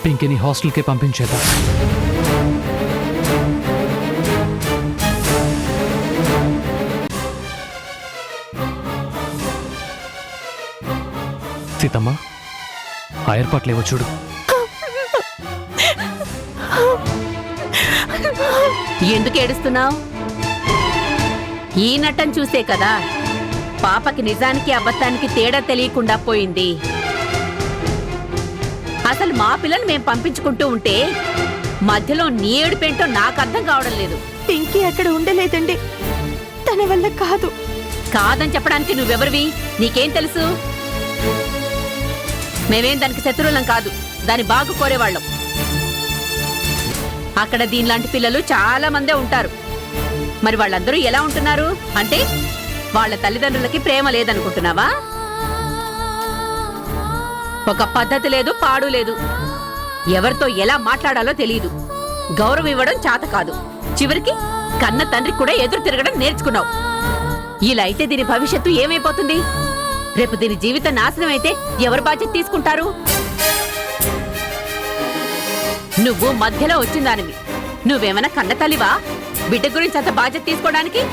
పింకీని హాస్టల్కి పంపించేద్దాం. సీతమ్మ, ఆ ఏర్పాట్లేవో చూడు. ఎందుకు ఏడుస్తున్నావు? ఈ నటన చూసే కదా పాపకి నిజానికి అబద్ధానికి తేడా తెలియకుండా పోయింది. అసలు మా పిల్లని మేం పంపించుకుంటూ ఉంటే మధ్యలో నీ ఏడుపేంటో నాకు అర్థం కావడం లేదు. పింకీ అక్కడ ఉండలేదండి, తన వల్ల కాదు. కాదని చెప్పడానికి నువ్వెవరివి? నీకేం తెలుసు? మేమేం దానికి శత్రువులం కాదు, దాని బాగు కోరేవాళ్ళం. అక్కడ దీనిలాంటి పిల్లలు చాలా మందే ఉంటారు. మరి వాళ్ళందరూ ఎలా ఉంటున్నారు అంటే వాళ్ళ తల్లిదండ్రులకి ప్రేమ లేదనుకుంటున్నావా? ఒక పద్ధతి లేదు, పాడు లేదు. ఎవరితో ఎలా మాట్లాడాలో తెలియదు. గౌరవం ఇవ్వడం చేత కాదు. చివరికి కన్న తండ్రికి కూడా ఎదురు తిరగడం నేర్చుకున్నావు. ఇలా అయితే దీని భవిష్యత్తు ఏమైపోతుంది? రేపు దీని జీవితం నాశనం అయితే ఎవరు బాధ్యత తీసుకుంటారు? నువ్వు మధ్యలో వచ్చిందానివి. నువ్వేమైనా కన్న తల్లివా బిడ్డ గురించి అంత బాధ్యత తీసుకోవడానికి?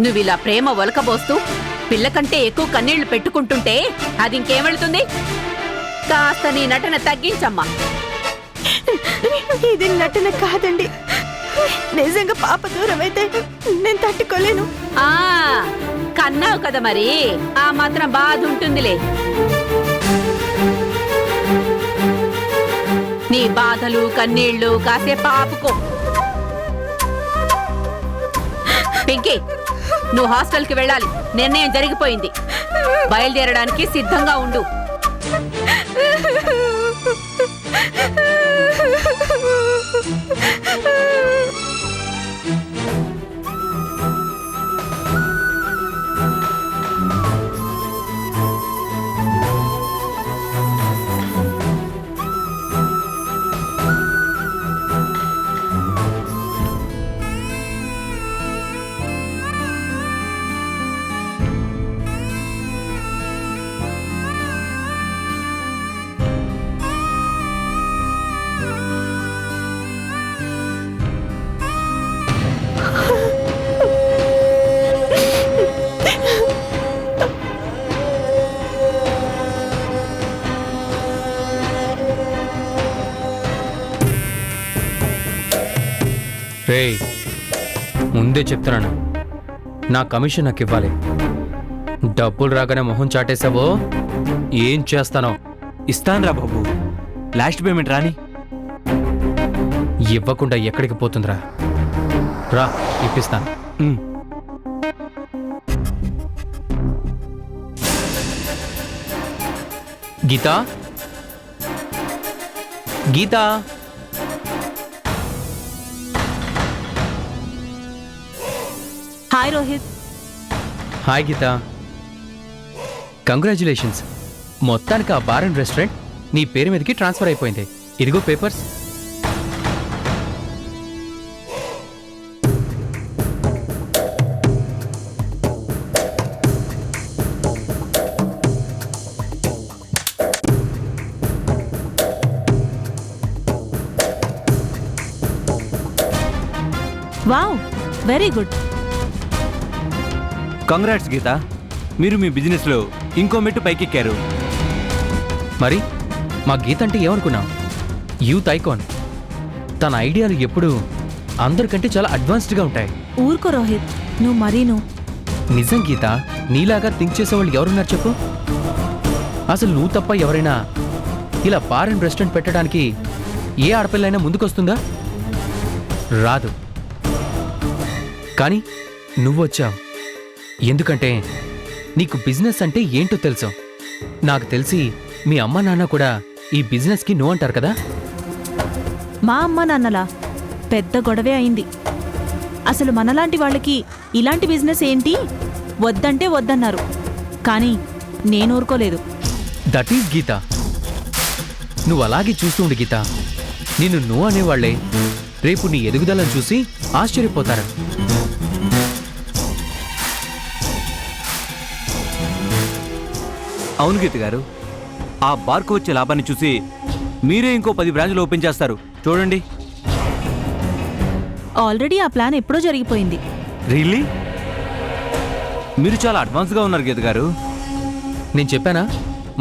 నువ్విలా ప్రేమ ఒలకబోస్తూ పిల్లకంటే ఎక్కువ కన్నీళ్లు పెట్టుకుంటుంటే అది ఇంకేమెళ్తుంది? కాస్త నీ నటన తగ్గించమ్మా. ఇది నటన కాదండి, నిజంగా పాప దూరం అయితే నేను తట్టుకోలేను. కన్నావు కదా మరి, ఆ మాత్రం బాధ ఉంటుందిలే. నీ బాధలు కన్నీళ్లు కాసేపు ఆపుకో. పింకీ, నువ్వు హాస్టల్కి వెళ్ళాలి. నిర్ణయం జరిగిపోయింది. బయలుదేరడానికి సిద్ధంగా ఉండు. రేయ్, ముందే చెప్తున్నాను, నా కమిషన్ నాకు ఇవ్వాలి. డబ్బులు రాగానే మొహం చాటేసావో ఏం చేస్తానో. ఇస్తాను రా బాబు, లాస్ట్ పేమెంట్ రాని. ఇవ్వకుండా ఎక్కడికి పోతుందిరా? రా, ఇప్పిస్తాను. Geetha, Geetha, hi Rohit. Hi Geetha, congratulations. మొత్తానికి ఆ బార్ అండ్ రెస్టారెంట్ నీ పేరు మీదకి ట్రాన్స్ఫర్ అయిపోయింది. ఇదిగో papers. Wow, very good. Congrats Geeta, మీరు మీ బిజినెస్లో ఇంకో మెట్టు పైకెక్కారు. మరి మా గీత అంటే ఏమనుకున్నావు? Youth icon. తన ఐడియాలు ఎప్పుడు అందరికంటే చాలా అడ్వాన్స్డ్గా ఉంటాయి. ఊరుకో రోహిత్, నువ్వు మరీను. నిజం గీత, నీలాగా థింక్ చేసేవాళ్ళు ఎవరున్నారు చెప్పు? అసలు నువ్వు తప్ప ఎవరైనా ఇలా బార్ అండ్ రెస్టారెంట్ పెట్టడానికి ఏ ఆడపిల్లైనా ముందుకొస్తుందా? రాదు. కానీ నువ్వొచ్చావు. ఎందుకంటే నీకు బిజినెస్ అంటే ఏంటో తెలుసు. నాకు తెలిసి మీ అమ్మ నాన్న కూడా ఈ బిజినెస్కి నో అంటారు కదా? మా అమ్మ నాన్నలా పెద్ద గొడవే అయింది. అసలు మనలాంటి వాళ్ళకి ఇలాంటి బిజినెస్ ఏంటి, వద్దంటే వద్దన్నారు. కానీ నేను ఊరుకోలేదు. దట్ ఈస్ గీత. నువ్వు అలాగే చూస్తుండు గీత. నిన్ను నో అనేవాళ్లే రేపు నీ ఎదుగుదలను చూసి ఆశ్చర్యపోతారు. అవును గీత గారు, ఆ బార్కు వచ్చే లాభాన్ని చూసి మీరే ఇంకో 10 బ్రాంచ్లు ఓపెన్ చేస్తారు చూడండి. ఆల్రెడీ ఆ ప్లాన్ ఎప్పుడో జరిగిపోయింది. రియల్లీ? మీరు చాలా అడ్వాన్స్గా ఉన్నారు గీత గారు. నేను చెప్పానా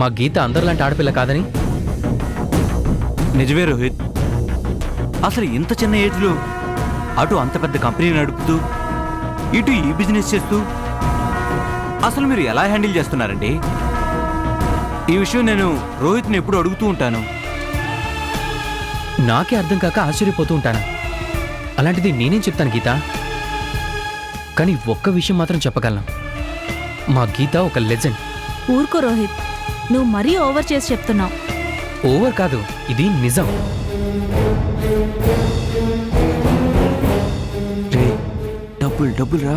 మా గీత అందరిలాంటి ఆడపిల్ల కాదని? నిజమే రోహిత్, అసలు ఇంత చిన్న ఏజ్లో అటు అంత పెద్ద కంపెనీ నడుపుతూ ఇటు ఈ బిజినెస్ చేస్తూ అసలు మీరు ఎలా హ్యాండిల్ చేస్తున్నారండి? ఈ విషయం నేను రోహిత్ని ఎప్పుడు అడుగుతూ ఉంటాను. నాకే అర్థం కాక ఆశ్చర్యపోతూ ఉంటాను. అలాంటిది నేనేం చెప్తాను గీత? కానీ ఒక్క విషయం మాత్రం చెప్పగలను, మా గీత ఒక లెజెండ్. ఊరుకో రోహిత్, నువ్వు మరీ ఓవర్ చేసి చెప్తున్నావు. ఓవర్ కాదు, ఇది నిజం. డబ్బులు రా.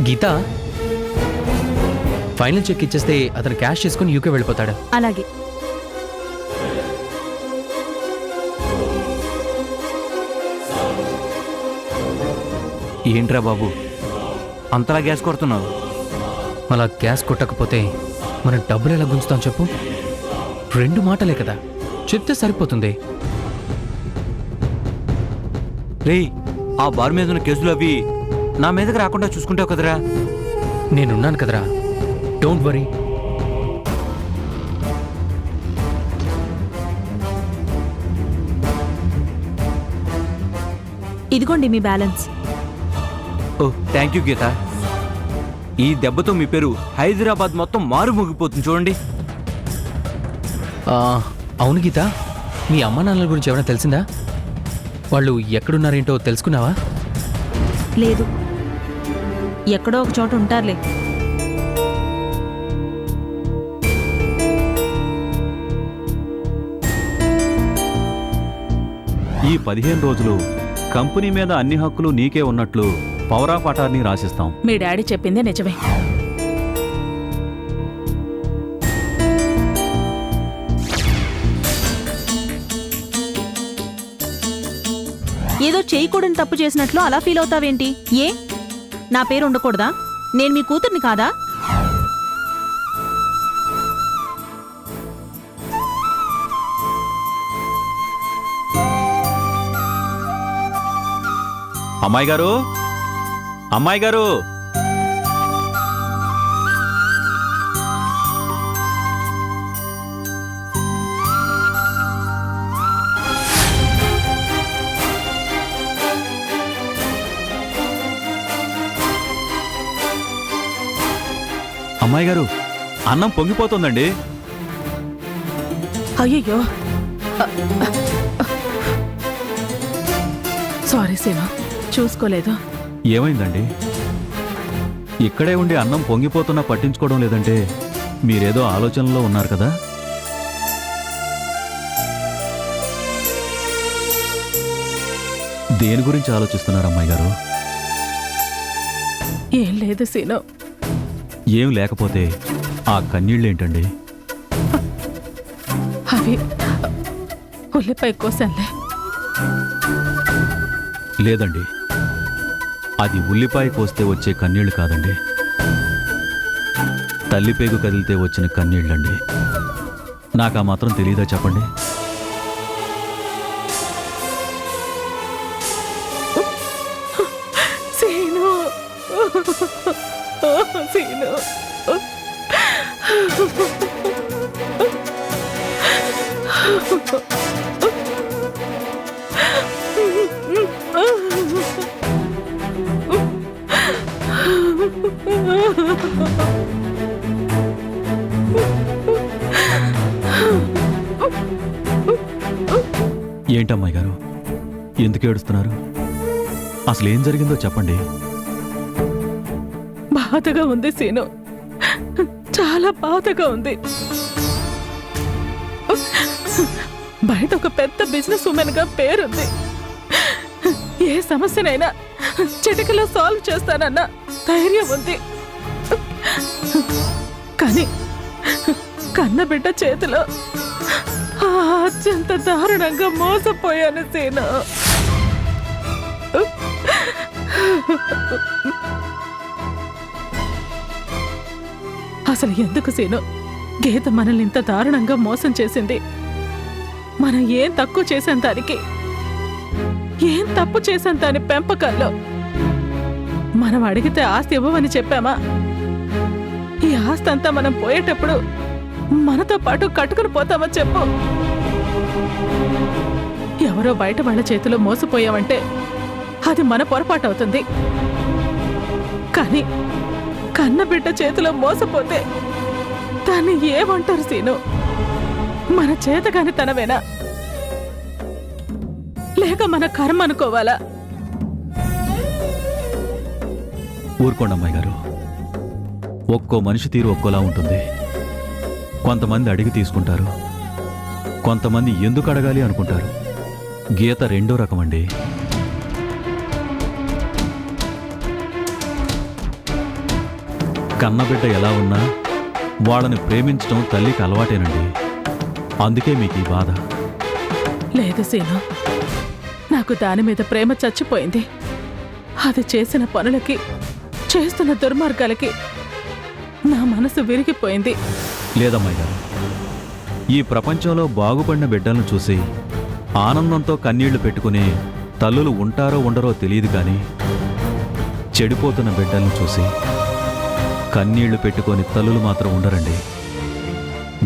గీత ఫైనల్ చెక్ ఇచ్చేస్తే అతను క్యాష్ చేసుకుని యూకే వెళ్ళిపోతాడు. అలాగే. ఏంట్రా బాబు అంతలా గ్యాస్ కొడుతున్నావు? అలా గ్యాస్ కొట్టకపోతే మనం డబ్బులు ఎలా గుంచుతాం చెప్పు? 2 మాటలే కదా, చెప్తే సరిపోతుంది. రేయ్, ఆ బార్ మీద ఉన్న కేసులు అవి నా మీదకి రాకుండా చూసుకుంటావు కదరా? నేనున్నాను కదరా, డోంట్ వరీ. ఇదిగోండి మీ బ్యాలెన్స్. ఓ థ్యాంక్ యూ గీత. ఈ దెబ్బతో మీ పేరు హైదరాబాద్ మొత్తం మారుమోగిపోతుంది చూడండి. అవును గీత, మీ అమ్మ నాన్నల గురించి ఏమైనా తెలిసిందా? వాళ్ళు ఎక్కడున్నారేంటో తెలుసుకున్నావా? లేదు, ఎక్కడో ఒక చోట ఉంటారులే. ఈ 15 రోజులు కంపెనీ మీద అన్ని హక్కులు నీకే ఉన్నట్లు పవర్ ఆఫ్ అటార్నీ రాసిస్తాం. మీ డాడీ చెప్పిందే నిజమే. ఏదో చేయకూడని తప్పు చేసినట్లు అలా ఫీల్ అవుతావేంటి? ఏ, నా పేరు ఉండకూడదా? నేను మీ కూతుర్ని కాదా? అమ్మాయి గారు, అమ్మాయి గారు, అమ్మాయి గారు, అన్నం పొంగిపోతుందండి. అయ్యయ్యో, సారీ సీను, చూసుకోలేదు. ఏమైందండి? ఇక్కడే ఉండి అన్నం పొంగిపోతున్నా పట్టించుకోవడం లేదంటే మీరేదో ఆలోచనలో ఉన్నారు కదా? దేని గురించి ఆలోచిస్తున్నారు అమ్మాయి గారు? ఏం లేదు సీను. ఏం లేకపోతే ఆ కన్నీళ్ళేంటండి? అవి ఉల్లిపాయ కోసానులే. లేదండి, అది ఉల్లిపాయ కోస్తే వచ్చే కన్నీళ్లు కాదండి, తల్లిపేగు కదిలితే వచ్చిన కన్నీళ్ళండి. నాకా మాత్రం తెలీదా చెప్పండి? సీను, సీను, ఏంటమ్మాయి గారు, ఎందుకు ఏడుస్తున్నారు? అసలు ఏం జరిగిందో చెప్పండి. బాధగా ఉంది సీను, చాలా బాధగా ఉంది. బయట ఒక పెద్ద బిజినెస్ ఉమెన్ గా పేరుంది. ఏ సమస్యనైనా చిటికలో సాల్వ్ చేస్తానన్న ధైర్యం ఉంది. కానీ కన్నబిడ్డ చేతిలో అత్యంత దారుణంగా మోసపోయాను సీను. అసలు ఎందుకు సీను గీత మనల్ని ఇంత దారుణంగా మోసం చేసింది? మనం ఏం తక్కువ చేశాం దానికి? ఏం తప్పు చేశాం దాని పెంపకంలో? మనం అడిగితే ఆస్తి ఇవ్వమని చెప్పామా? ఈ ఆస్తి అంతా మనం పోయేటప్పుడు మనతో పాటు కట్టుకుని పోతామా చెప్పు? ఎవరో బయట వాళ్ళ చేతిలో మోసపోయామంటే అది మన పొరపాటు అవుతుంది. కానీ కన్నబిడ్డ చేతిలో మోసపోతే దాన్ని ఏమంటారు సీను? మన చేతగాని తనవేనా, లేక మన కర్మ అనుకోవాలా? ఊరుకోండి అమ్మాయి గారు. ఒక్కో మనిషి తీరు ఒక్కోలా ఉంటుంది. కొంతమంది అడిగి తీసుకుంటారు, కొంతమంది ఎందుకు అడగాలి అనుకుంటారు. గీత రెండో రకం అండి. కన్నబిడ్డ ఎలా ఉన్నా వాళ్ళని ప్రేమించడం తల్లికి అలవాటేనండి. అందుకే మీకు ఈ బాధ. లేదు సీను, నాకు దాని మీద ప్రేమ చచ్చిపోయింది. అది చేసిన పనులకి, చేస్తున్న దుర్మార్గాలకి నా మనసు విరిగిపోయింది. లేదమ్మాయి గారు, ఈ ప్రపంచంలో బాగుపడిన బిడ్డలను చూసి ఆనందంతో కన్నీళ్లు పెట్టుకునే తల్లులు ఉంటారో ఉండరో తెలియదు కానీ చెడిపోతున్న బిడ్డలను చూసి కన్నీళ్లు పెట్టుకొని తల్లులు మాత్రం ఉండరండి.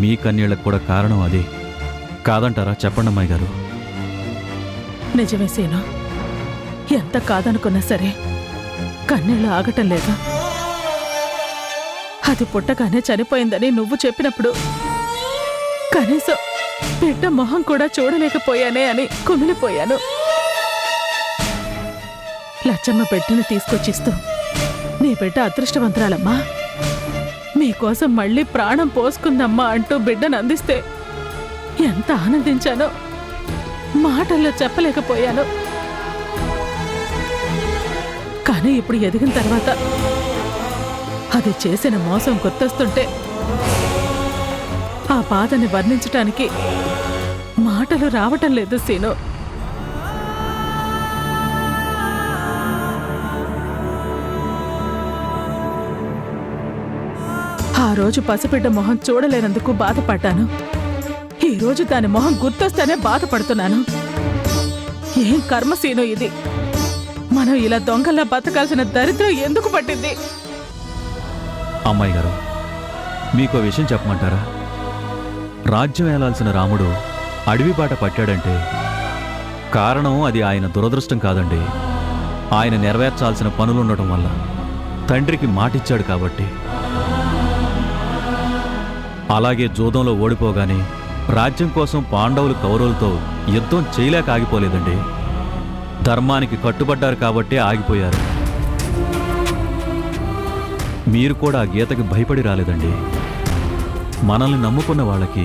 మీ కన్నీళ్లకు కూడా కారణం అదే కాదంటారా? చెప్పండి అమ్మాయి గారు. నిజమే సీను, ఎంత కాదనుకున్నా సరే కన్నీళ్ళు ఆగటం లేదు. అది పుట్టగానే చనిపోయిందని నువ్వు చెప్పినప్పుడు కనీసం బిడ్డ మొహం కూడా చూడలేకపోయానే అని కుమిలిపోయాను. లచ్చమ్మ బిడ్డను తీసుకొచ్చిస్తూ, నీ బిడ్డ అదృష్టవంతురాలమ్మా, మీకోసం మళ్ళీ ప్రాణం పోసుకుందమ్మా అంటూ బిడ్డను అందిస్తే ఎంత ఆనందించానో మాటల్లో చెప్పలేకపోయాను. కానీ ఇప్పుడు ఎదిగిన తర్వాత అది చేసిన మోసం గుర్తొస్తుంటే ఆ బాధని వర్ణించటానికి మాటలు రావటం లేదు సీను. ఆ రోజు పసిబిడ్డ మొహం చూడలేనందుకు బాధపడ్డాను. ఈ రోజు దాని మొహం గుర్తొస్తేనే బాధపడుతున్నాను. ఏం కర్మ సీను ఇది? మనం ఇలా దొంగల్లా బతకాల్సిన దరిద్రం ఎందుకు పట్టింది? అమ్మాయి గారు, మీకో విషయం చెప్పమంటారా? రాజ్యం ఏలాల్సిన రాముడు అడవి బాట పట్టాడంటే కారణం అది ఆయన దురదృష్టం కాదండి. ఆయన నెరవేర్చాల్సిన పనులుండటం వల్ల, తండ్రికి మాటిచ్చాడు కాబట్టి. అలాగే జూదంలో ఓడిపోగానే రాజ్యం కోసం పాండవులు కౌరవులతో యుద్ధం చేయలేక ఆగిపోలేదండి. ధర్మానికి కట్టుబడ్డారు కాబట్టే ఆగిపోయారు. మీరు కూడా ఆ గీతకి భయపడి రాలేదండి. మనల్ని నమ్ముకున్న వాళ్ళకి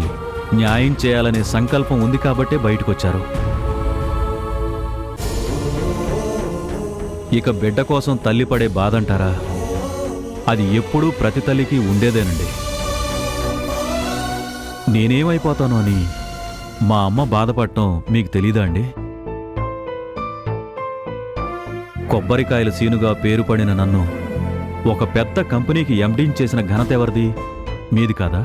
న్యాయం చేయాలనే సంకల్పం ఉంది కాబట్టే బయటకొచ్చారు. ఇక బిడ్డ కోసం తల్లి పడే బాధంటారా? అది ఎప్పుడూ ప్రతి తల్లికి ఉండేదేనండి. నేనేమైపోతానో అని మా అమ్మ బాధపడటం మీకు తెలీదా అండి? కొబ్బరికాయల సీనుగా పేరు పడిన నన్ను ఒక పెద్ద కంపెనీకి ఎండీని చేసిన ఘనత ఎవరిది? మీది కాదా?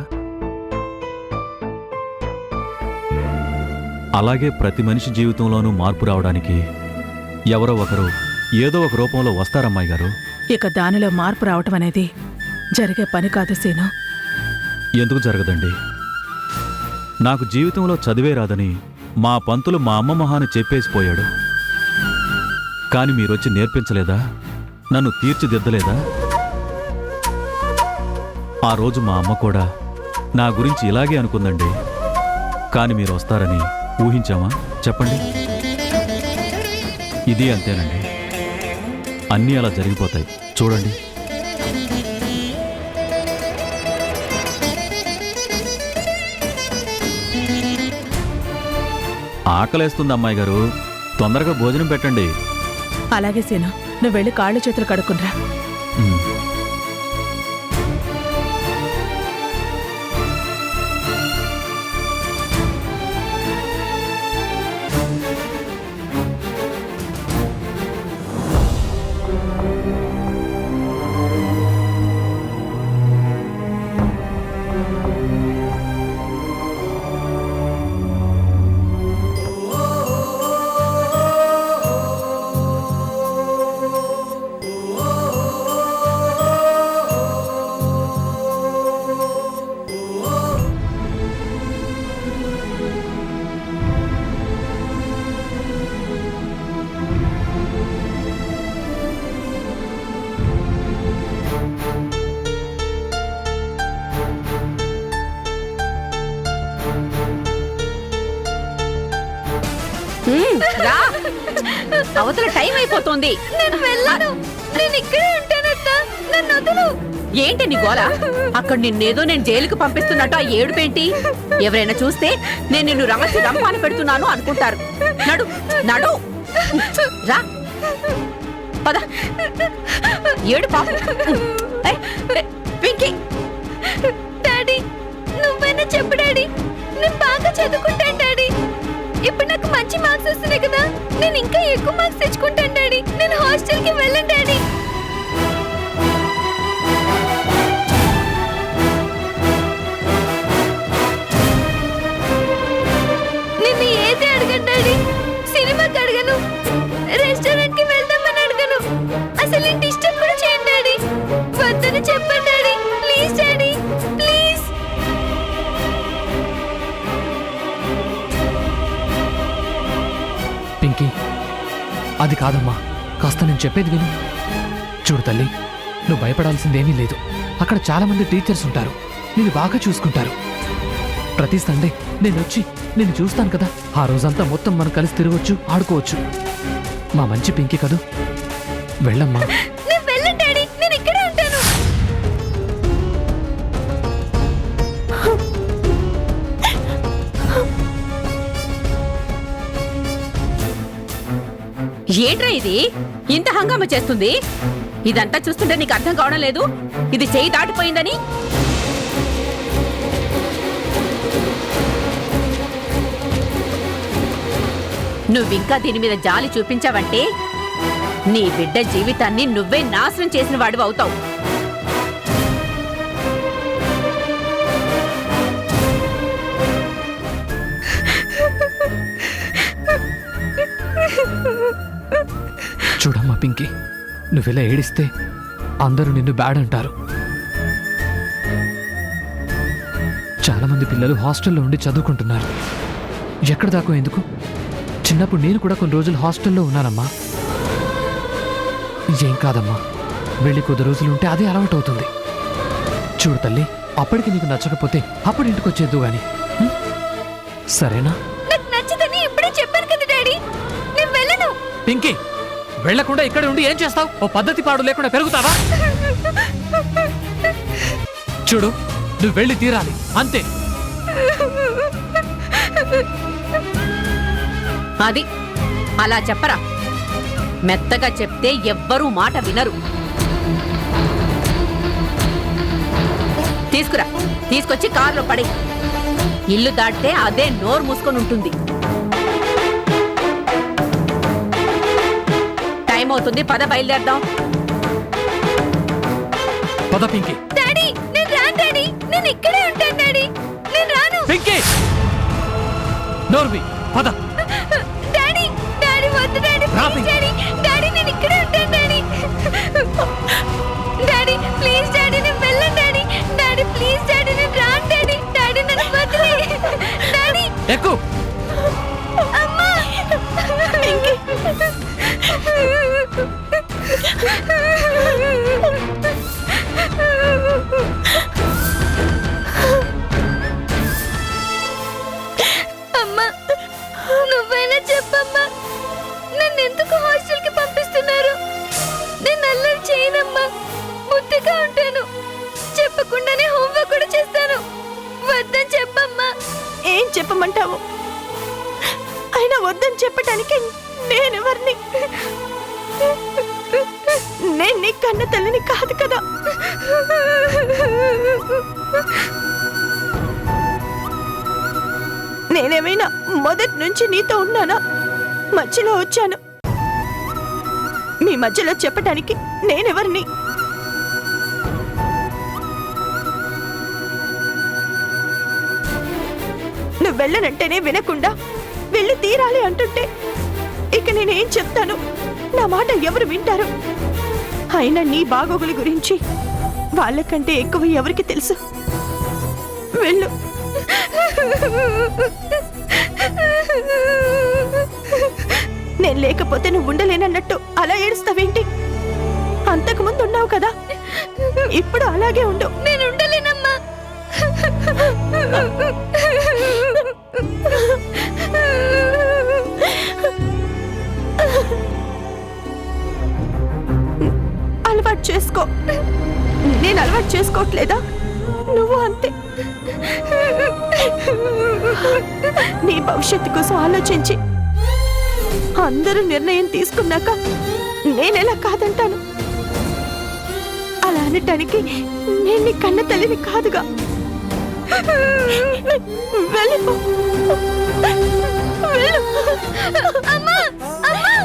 అలాగే ప్రతి మనిషి జీవితంలోనూ మార్పు రావడానికి ఎవరో ఒకరు ఏదో ఒక రూపంలో వస్తారమ్మాయి గారు. ఇక దానిలో మార్పు రావటం అనేది జరిగే పని కాదు సీను. ఎందుకు జరగదండి? నాకు జీవితంలో చదివే రాదని మా పంతులు మా అమ్మ మొహాన్ని చెప్పేసిపోయాడు. కాని మీరొచ్చి నేర్పించలేదా? నన్ను తీర్చిదిద్దలేదా? ఆ రోజు మా అమ్మ కూడా నా గురించి ఇలాగే అనుకుందండి. కాని మీరు వస్తారని ఊహించామా? చెప్పండి. ఇది అంతేనండి. అన్నీ అలా జరిగిపోతాయి. చూడండి. ఆకలేస్తుంది అమ్మాయి గారు, తొందరగా భోజనం పెట్టండి. అలాగే సీను, నువ్వు వెళ్ళి కాళ్ళు చేతులు కడుక్కునరా. ఉమ్. రా, అవతల టైం అయిపోతుంది. నేను వెళ్ళను, నేను ఇక్కడే ఉంటానత్త, నన్ను వదులు. ఏంటి నీ గోల? అక్కడ నిన్నేదో నేను జైలుకు పంపిస్తున్నట్టు ఆ ఏడుపేంటి? ఎవరైనా చూస్తే నేను నిన్ను రాసి రంపాన పెడుతున్నాను అనుకుంటారు. నడు నడు, రా, పద. ఏడు పాప. పింకీ, డాడీ నువ్వైనా చెప్పు డాడీ, నేను బాగా చదువుకుంటాను డాడీ. ఇప్పుడు నాకు మంచి మార్క్స్ వస్తున్నాయి కదా, నేను ఇంకా ఎక్కువ మార్క్స్ తెచ్చుకుంటాను డాడీ. నేను హాస్టల్కి వెళ్ళను డాడీ. నిన్ను ఏది అడగను డాడీ, సినిమాకి అడగను, రెస్టారెంట్కి వెళ్దామని అడగను, అసలు ఏంటి ఇష్టం కూడా చేయండి డాడీ. వద్దని చెప్పండి daddy, please daddy, please. Pinky, అది కాదమ్మా, కాస్త నేను చెప్పేది విను. చూడు తల్లి, నువ్వు భయపడాల్సిందేమీ లేదు. అక్కడ చాలా మంది టీచర్స్ ఉంటారు, నిన్ను బాగా చూసుకుంటారు. ప్రతి సండే నేను వచ్చి నిన్ను చూస్తాను కదా, ఆ రోజంతా మొత్తం మనం కలిసి తిరగొచ్చు, ఆడుకోవచ్చు. మా మంచి పింకీ కదూ, వెళ్ళమ్మా. నేను వెళ్ళను డాడీ, నేను ఇక్కడే ఉంటాను. ఏంట్రా ఇది ఇంత హంగామా చేస్తుంది? ఇదంతా చూస్తుంటే నీకు అర్థం కావడం లేదు ఇది చేయి దాటిపోయిందని? నువ్వింకా దీని మీద జాలి చూపించావంటే నీ బిడ్డ జీవితాన్ని నువ్వే నాశనం చేసిన వాడివి అవుతావు. చూడమ్మా పింకీ, నువ్విలా ఏడిస్తే అందరూ నిన్ను బ్యాడ్ అంటారు. చాలా మంది పిల్లలు హాస్టల్లో ఉండి చదువుకుంటున్నారు. ఎక్కడ దాకా ఎందుకు? చిన్నప్పుడు నేను కూడా కొన్ని రోజులు హాస్టల్లో ఉన్నానమ్మా. ఏం కాదమ్మా, వెళ్ళి కొద్ది రోజులు ఉంటే అదే అలవాటు అవుతుంది. చూడు తల్లి, అప్పటికి నీకు నచ్చకపోతే అప్పుడు ఇంటికి వచ్చేద్దు గాని, సరేనా? నాకు నచ్చదని ఇప్పుడే చెప్పాను కదా డాడీ, నేను వెళ్ళను. పింకీ, వెళ్లకుండా ఇక్కడే ఉండి ఏం చేస్తావు? ఓ పద్ధతి పాడు లేకుండా పెరుగుతావా? చూడు, నువ్వు వెళ్ళి తీరాలి, అంతే. అది అలా చెప్పరా, మెత్తగా చెప్తే ఎవ్వరూ మాట వినరు. తీసుకురా, తీసుకొచ్చి కారులో పడే. ఇల్లు దాటితే అదే నోరు మూసుకొని ఉంటుంది. టైం అవుతుంది, పద బయలుదేరదాం. పద పింకీ. డాడీ నేను రాను డాడీ, నేను ఇక్కడే ఉంటాను డాడీ, నేను రాను. పింకీ, నోర్వి, పద. డాడీ డాడీ వద్దు డాడీ, రా ప్లీజ్ పింకీ. డాడీ, డాడీ నేను ఇక్కడే ఉంటాను డాడీ. డాడీ ప్లీజ్ డాడీ, నేను వెళ్ళను డాడీ. డాడీ ప్లీజ్ డాడీ, నేను రాను డాడీ. డాడీ నన్ను వదిలే డాడీ. ఎక్కు. అమ్మా అమ్మా, నువ్వైనా చెప్పమ్మా, నన్ను ఎందుకు హాస్టల్కి పంపిస్తున్నారు? నేను అల్లరి చేయనమ్మా, బుద్ధిగా ఉంటాను, చెప్పకుండానే హోంవర్క్ కూడా చేస్తాను. వద్దని చెప్పమ్మా. ఏం చెప్పమంటావు? అయినా వద్దని చెప్పటానికి నేనెవరిని? నేను నీ కన్న తల్లిని కాదు కదా. నేనేమైనా మొదటి నుంచి నీతో ఉన్నానా? మధ్యలో వచ్చాను. మీ మధ్యలో చెప్పటానికి నేనెవరిని? నువ్వు వెళ్ళనంటేనే వినకుండా వెళ్ళి తీరాలి అంటుంటే ఇక నేనేం చెప్తాను? నా మాట ఎవరు వింటారు? అయినా నీ బాగోగుల గురించి వాళ్ళకంటే ఎక్కువ ఎవరికి తెలుసు? వెళ్ళు. నేను లేకపోతే నువ్వు ఉండలేనన్నట్టు అలా ఏడుస్తావేంటి? అంతకుముందు ఉన్నావు కదా, ఇప్పుడు అలాగే ఉండు. నేను ఉండలేనమ్మా. చేసుకో. నేను అలవాటు చేసుకోవట్లేదా? నువ్వు అంతే. నీ భవిష్యత్తు కోసం ఆలోచించి అందరూ నిర్ణయం తీసుకున్నాక నేనెలా కాదంటాను? అలా అనటానికి నేను నీ కన్న తల్లిని కాదుగా. వెళ్ళిపో. వెళ్ళు. అమ్మా అమ్మా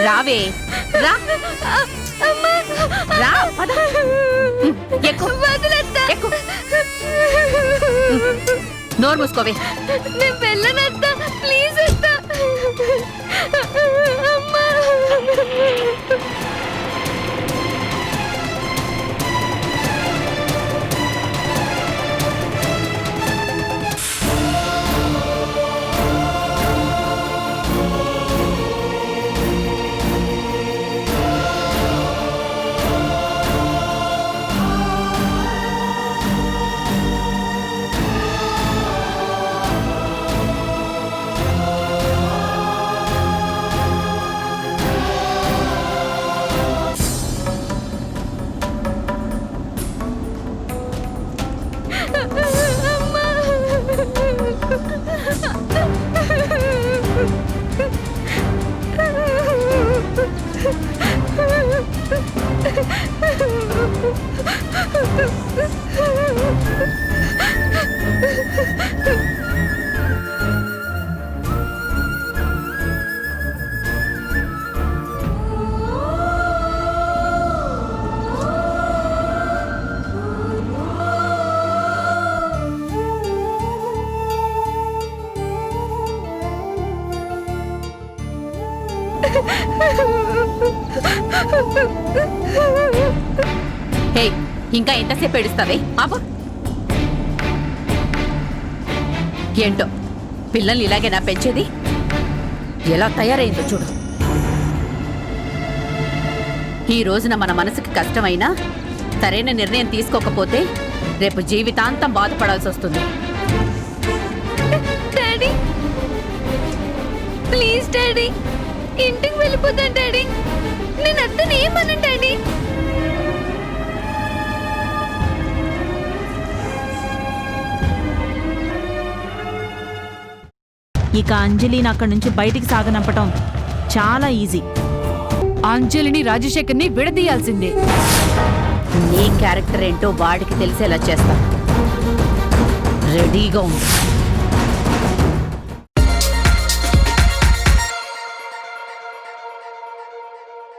రావే, రా రా, పద. ఎక్కు, ఎక్కు. నోరు మూసుకోవే. నేను వెళ్ళనత్తా, ప్లీజ్ అత్తా. అమ్మా హే, ఇంకా ఎంతసేపు ఏడుస్తావే? ఆపు. ఏంటో పిల్లల్ని ఇలాగేనా పెంచేది? ఎలా తయారైందో చూడు. ఈ రోజున మన మనసుకి కష్టమైనా సరైన నిర్ణయం తీసుకోకపోతే రేపు జీవితాంతం బాధపడాల్సి వస్తుంది. డాడీ ప్లీజ్ డాడీ, ఇంటికి వెళ్ళిపోతాను డాడీ. నేను అత్తని ఏమను డాడీ. ఇక అంజలిని అక్కడి నుంచి బయటికి సాగనంపటం చాలా ఈజీ. అంజలిని రాజశేఖర్ని విడదీయాల్సిందే. నీ క్యారెక్టర్ ఏంటో వాడికి తెలిసేలా చేస్తా. రెడీగా ఉంది.